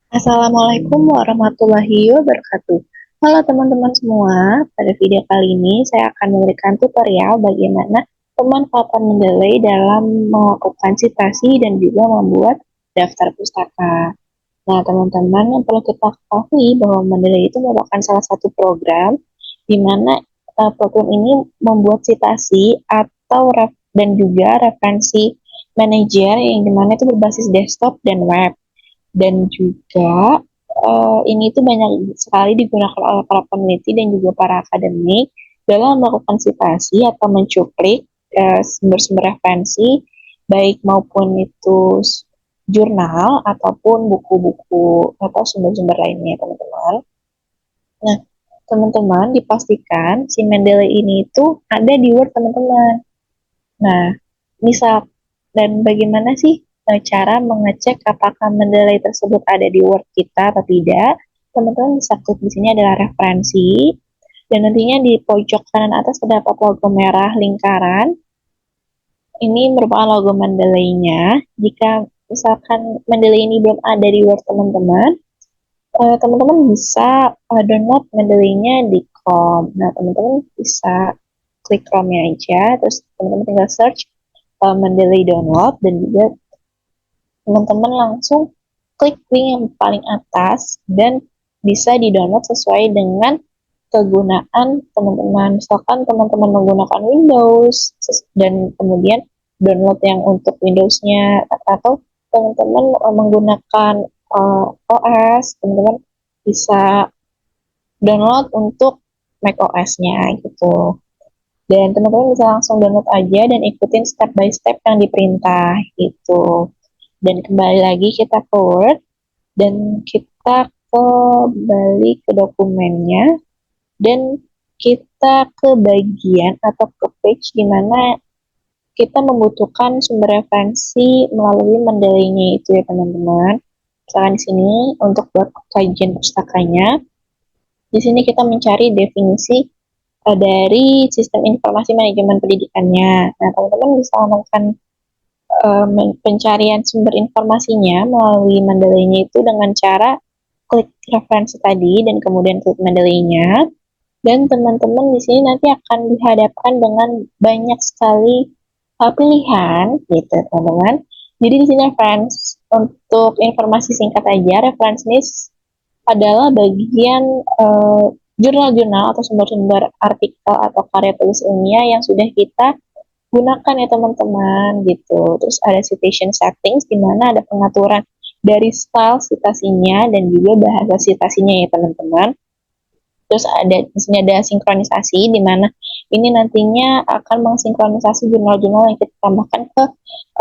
Assalamualaikum warahmatullahi wabarakatuh. Halo teman-teman semua, pada video kali ini saya akan memberikan tutorial bagaimana pemanfaatan Mendeley dalam melakukan citasi dan juga membuat daftar pustaka. Nah, teman-teman, yang perlu kita ketahui bahwa Mendeley itu merupakan salah satu program di mana program ini membuat citasi atau dan juga referensi manager yang dimana itu berbasis desktop dan web dan juga ini tuh banyak sekali digunakan oleh para peneliti dan juga para akademik dalam melakukan citasi atau mencuplik sumber-sumber referensi baik maupun itu jurnal ataupun buku-buku atau sumber-sumber lainnya teman-teman. Nah, teman-teman dipastikan si Mendeley ini itu ada di Word teman-teman. Nah, misal dan bagaimana sih cara mengecek apakah Mendeley tersebut ada di Word kita atau tidak? Teman-teman bisa klik di sini adalah referensi dan nantinya di pojok kanan atas terdapat logo merah lingkaran. Ini merupakan logo Mendeley-nya. Jika misalkan Mendeley ini belum ada di Word teman-teman, teman-teman bisa download Mendeley-nya di Chrome. Nah, teman-teman bisa klik Chrome-nya aja, terus teman-teman tinggal search Mendeley download dan juga teman-teman langsung klik link yang paling atas dan bisa di-download sesuai dengan kegunaan teman-teman. Misalkan teman-teman menggunakan Windows dan kemudian download yang untuk Windows-nya atau teman-teman menggunakan OS, teman-teman bisa download untuk Mac OS-nya gitu. Dan teman-teman bisa langsung download aja dan ikutin step by step yang diperintah gitu. Dan kembali lagi kita ke Word dan kita kembali ke dokumennya dan kita ke bagian atau ke page di mana kita membutuhkan sumber referensi melalui Mendeley-nya itu ya teman-teman. Misalkan di sini untuk buat kajian pustakanya, di sini kita mencari definisi dari sistem informasi manajemen pendidikannya. Nah, teman-teman bisa melakukan pencarian sumber informasinya melalui Mendeley-nya itu dengan cara klik referensi tadi dan kemudian klik Mendeley-nya. Dan teman-teman di sini nanti akan dihadapkan dengan banyak sekali pilihan gitu teman-teman. Jadi di sini reference untuk informasi singkat aja, reference ini adalah bagian jurnal-jurnal atau sumber-sumber artikel atau karya tulis ilmiah yang sudah kita gunakan ya teman-teman gitu. Terus ada citation settings di mana ada pengaturan dari style citasinya dan juga bahasa citasinya ya teman-teman. Terus ada di sini ada sinkronisasi di mana ini nantinya akan mensinkronisasi jurnal-jurnal yang kita tambahkan ke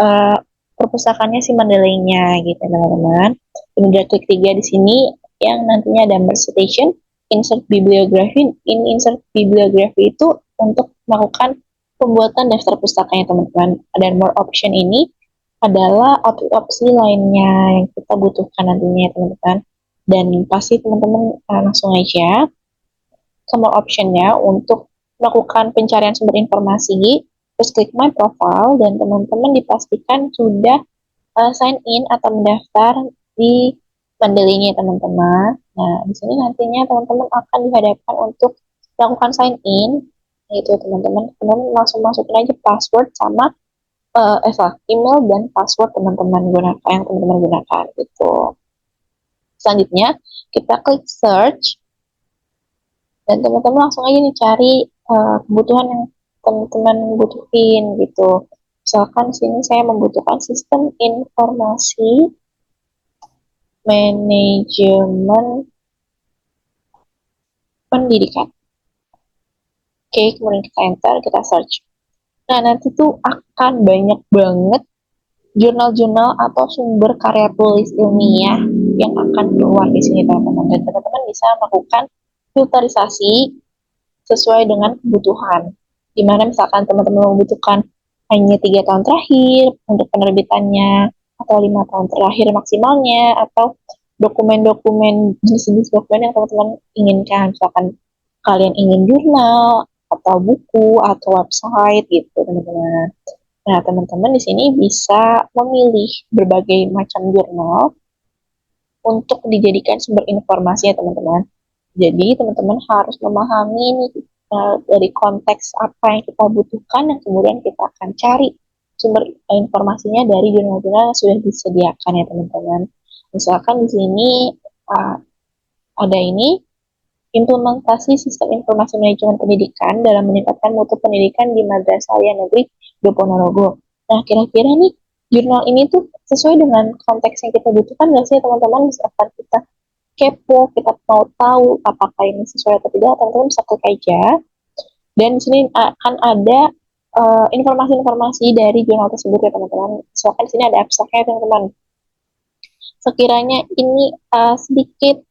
uh, perpustakaannya si Mendeley-nya gitu teman-teman. Kemudian klik 3 di sini yang nantinya ada merge citation, insert bibliography. In insert bibliography itu untuk melakukan pembuatan daftar pustakanya teman-teman. Dan more option ini adalah opsi lainnya yang kita butuhkan nantinya teman-teman. Dan pasti teman-teman langsung aja ke more optionnya untuk melakukan pencarian sumber informasi, terus klik my profile dan teman-teman dipastikan sudah sign in atau mendaftar di Mendeley-nya teman-teman. Nah, di sini nantinya teman-teman akan dihadapkan untuk melakukan sign in, yaitu teman-teman langsung masukin aja password sama email dan password teman-teman gunakan yang teman-teman gunakan gitu. Selanjutnya kita klik search dan teman-teman langsung aja nih cari kebutuhan yang teman-teman butuhin gitu. Misalkan sini saya membutuhkan sistem informasi manajemen pendidikan. Oke, kemudian kita enter, kita search. Nah, nanti tuh akan banyak banget jurnal-jurnal atau sumber karya tulis ilmiah yang akan keluar di sini teman-teman. Dan teman-teman bisa melakukan filterisasi sesuai dengan kebutuhan. Dimana misalkan teman-teman membutuhkan hanya 3 tahun terakhir untuk penerbitannya atau 5 tahun terakhir maksimalnya atau dokumen-dokumen jenis-jenis dokumen yang teman-teman inginkan. Misalkan kalian ingin jurnal atau buku atau website gitu teman-teman. Nah teman-teman di sini bisa memilih berbagai macam jurnal untuk dijadikan sumber informasi ya teman-teman. Jadi teman-teman harus memahami nih dari konteks apa yang kita butuhkan dan kemudian kita akan cari sumber informasinya dari jurnal-jurnal yang sudah disediakan ya teman-teman. Misalkan di sini uh, ada ini implementasi sistem informasi manajemen pendidikan dalam meningkatkan mutu pendidikan di Madrasah Aliyah Negeri di Ponorogo. Nah, kira-kira nih jurnal ini tuh sesuai dengan konteks yang kita butuhkan nggak sih teman-teman? Misalkan kita kepo, kita mau tahu apakah ini sesuai atau tidak, teman-teman bisa klik aja. Dan di sini akan ada informasi-informasi dari jurnal tersebut ya teman-teman. Misalkan di sini ada abstraknya teman-teman. Sekiranya ini sedikit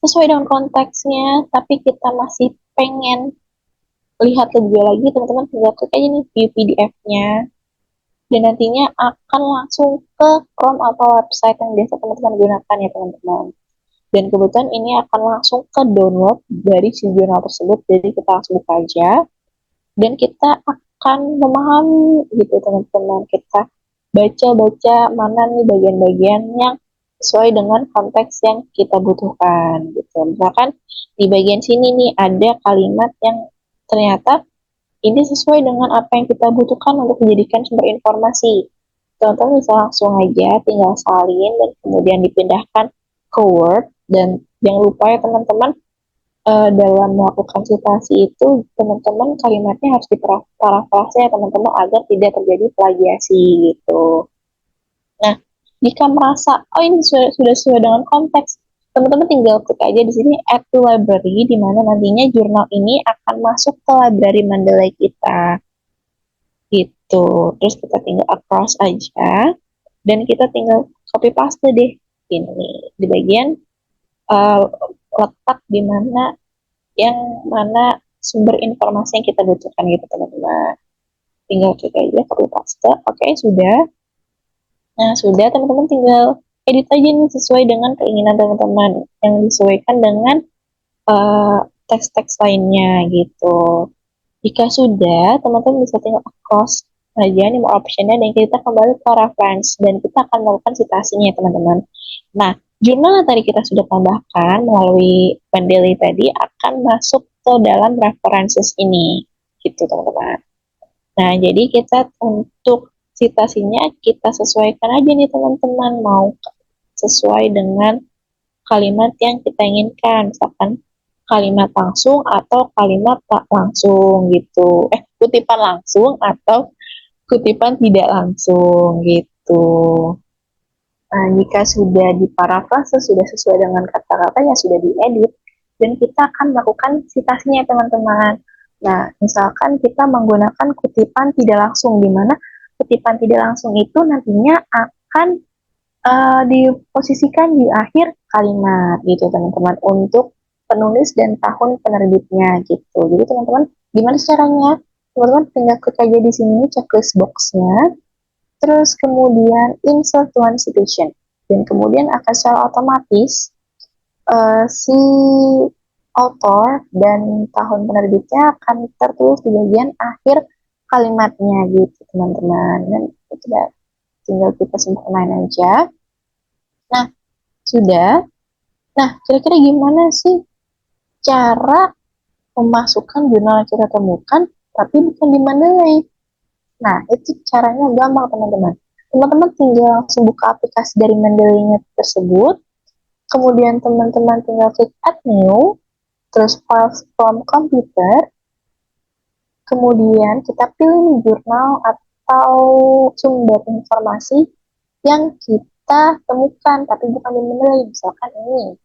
sesuai dengan konteksnya, tapi kita masih pengen lihat lebih lagi, teman-teman tinggal klik aja nih view PDF-nya, dan nantinya akan langsung ke Chrome atau website yang biasa teman-teman gunakan ya teman-teman. Dan kebetulan ini akan langsung ke download dari si jurnal tersebut, jadi kita langsung buka aja, dan kita akan memahami gitu teman-teman, kita baca-baca mana nih bagian-bagian yang sesuai dengan konteks yang kita butuhkan gitu. Misalkan di bagian sini nih ada kalimat yang ternyata ini sesuai dengan apa yang kita butuhkan untuk menjadikan sumber informasi. Teman-teman bisa langsung aja tinggal salin dan kemudian dipindahkan ke Word, dan jangan lupa ya teman-teman, dalam melakukan citasi itu teman-teman kalimatnya harus diparafrase ya teman-teman agar tidak terjadi plagiasi gitu. Nah, jika merasa oh ini sudah sesuai dengan konteks, teman-teman tinggal klik aja di sini add to library, di mana nantinya jurnal ini akan masuk ke library Mendeley kita gitu. Terus kita tinggal across aja dan kita tinggal copy paste deh ini di bagian uh, letak di mana yang mana sumber informasi yang kita butuhkan gitu teman-teman. Tinggal klik aja copy paste. Oke, sudah. Nah, sudah teman-teman tinggal edit aja nih sesuai dengan keinginan teman-teman yang disesuaikan dengan teks-teks lainnya gitu. Jika sudah, teman-teman bisa tinggal across aja nih mau optionnya dan kita kembali ke reference dan kita akan melakukan citasinya teman-teman. Nah, jurnal yang tadi kita sudah tambahkan melalui Mendeley tadi akan masuk ke dalam references ini gitu teman-teman. Nah, jadi kita untuk citasinya kita sesuaikan aja nih teman-teman, mau sesuai dengan kalimat yang kita inginkan, misalkan kalimat langsung atau kalimat tak langsung gitu. Kutipan langsung atau kutipan tidak langsung gitu. Nah, jika sudah diparafrase, sudah sesuai dengan kata-kata yang sudah diedit, dan kita akan melakukan citasinya teman-teman. Nah, misalkan kita menggunakan kutipan tidak langsung, di mana kutipan tidak langsung itu nantinya akan diposisikan di akhir kalimat gitu teman-teman untuk penulis dan tahun penerbitnya gitu. Jadi teman-teman gimana caranya? Teman-teman tinggal klik aja di sini checklist boxnya, terus kemudian insert one citation, dan kemudian akan secara otomatis si author dan tahun penerbitnya akan tertulis di bagian akhir kalimatnya gitu teman-teman. Dan itu tinggal kita sempurnain aja. Nah, sudah. Nah, kira-kira gimana sih cara memasukkan jurnal yang kita temukan tapi bukan di Mendeley? Nah, itu caranya gampang teman-teman. Teman-teman tinggal langsung buka aplikasi dari Mendeley-nya tersebut, kemudian teman-teman tinggal klik add new, terus files from computer, kemudian kita pilih jurnal atau sumber informasi yang kita temukan tapi bukan di Mendeley. Misalkan ini,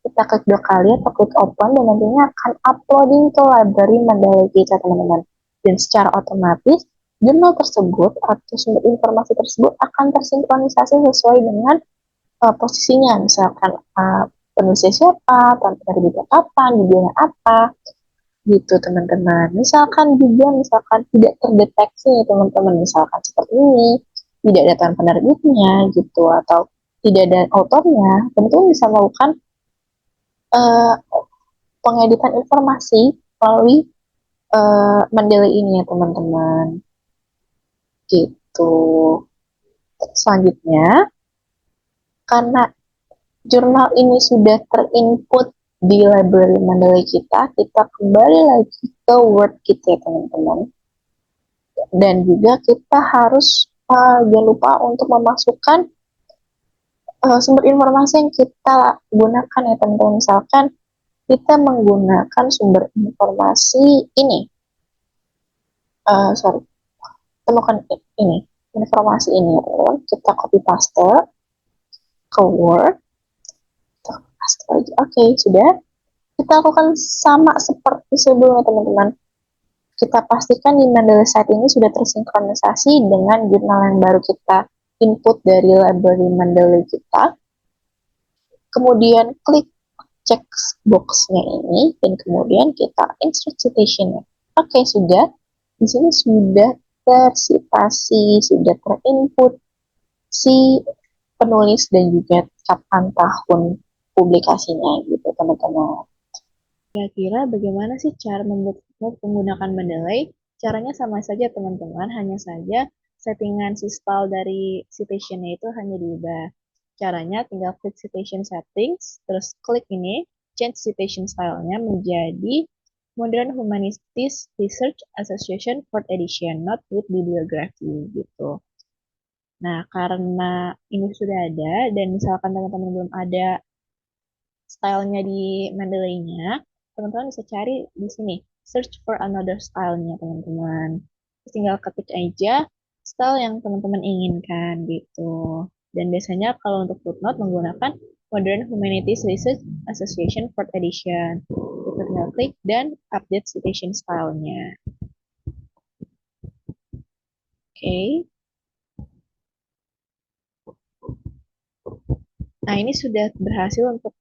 kita klik 2 kali atau klik open dan nantinya akan uploading ke library Mendeley kita teman-teman. Dan secara otomatis jurnal tersebut atau sumber informasi tersebut akan tersinkronisasi sesuai dengan posisinya. Misalkan penulisnya siapa, tahun penerbitnya kapan, judulnya apa, gitu teman-teman. Misalkan juga tidak terdeteksi teman-teman, misalkan seperti ini, tidak ada tahun penerbitnya gitu atau tidak ada autornya, tentu bisa melakukan uh, pengeditan informasi melalui Mendeley ini ya teman-teman. Gitu. Selanjutnya, karena jurnal ini sudah terinput di library Mendeley kita, kita kembali lagi ke Word kita ya teman-teman. Dan juga kita harus jangan lupa untuk memasukkan sumber informasi yang kita gunakan ya teman-teman. Misalkan kita menggunakan sumber informasi ini, sorry, temukan ini, informasi ini, kita copy paste ke Word, kita paste lagi. Oke, sudah. Kita lakukan sama seperti sebelumnya teman-teman. Kita pastikan di Mendeley site ini sudah tersinkronisasi dengan jurnal yang baru kita input dari library Mendeley kita. Kemudian klik check box-nya ini dan kemudian kita insert citation-nya. Oke, sudah. Di sini sudah tersitasi, sudah terinput si penulis dan juga kapan tahun publikasinya gitu, teman-teman. Kira-kira bagaimana sih cara membuat footnote menggunakan Mendeley? Caranya sama saja, teman-teman, hanya saja settingan si style dari citation-nya itu hanya diubah. Caranya tinggal klik citation settings, terus klik ini, change citation style-nya menjadi Modern Humanities Research Association 4th Edition, not with bibliography, gitu. Nah, karena ini sudah ada, dan misalkan teman-teman belum ada stylenya di Mendeley-nya, teman-teman bisa cari di sini, search for another style-nya, teman-teman. Terus tinggal ketik aja style yang teman-teman inginkan, gitu. Dan biasanya kalau untuk footnote menggunakan Modern Humanities Research Association 4th Edition. Kita tinggal klik dan update citation style-nya. Oke. Nah, ini sudah berhasil untuk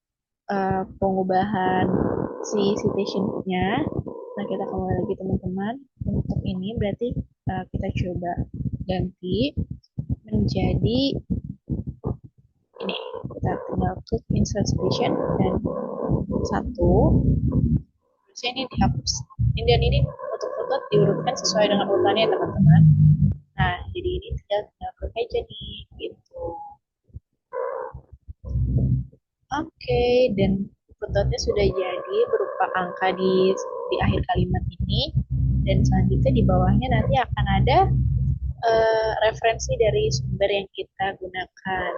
pengubahan si citation-nya. Nah, kita kembali lagi teman-teman. Untuk ini berarti kita coba ganti menjadi ini. Kita tinggal klik insert citation dan satu. Terus ini dihapus. Dan ini untuk footnote diurutkan sesuai dengan urutannya teman-teman. Nah, jadi ini tinggal klik aja nih gitu. Oke, dan footnote-nya sudah jadi berupa angka di akhir kalimat ini. Dan selanjutnya di bawahnya nanti akan ada referensi dari sumber yang kita gunakan.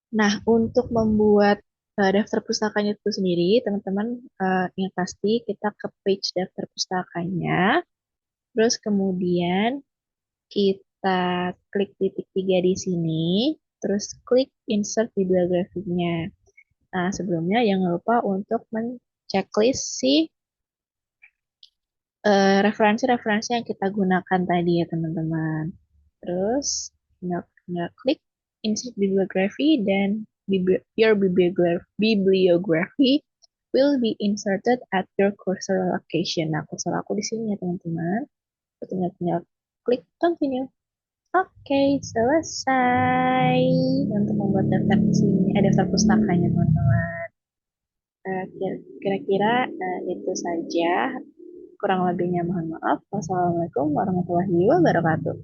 Nah, untuk membuat daftar pustakanya itu sendiri, teman-teman yang pasti kita ke page daftar pustakanya. Terus kemudian kita klik titik 3 di sini, terus klik insert bibliografinya. Nah, sebelumnya jangan lupa untuk men-checklist si referensi-referensi yang kita gunakan tadi ya teman-teman. Terus tinggal klik insert bibliography dan your bibliography will be inserted at your cursor location. Nah, cursor aku di sini ya teman-teman. Tinggal klik continue. Oke, selesai untuk membuat daftar di sini, daftar pustakanya teman-teman. Kira-kira itu saja. Kurang lebihnya mohon maaf. Wassalamualaikum warahmatullahi wabarakatuh.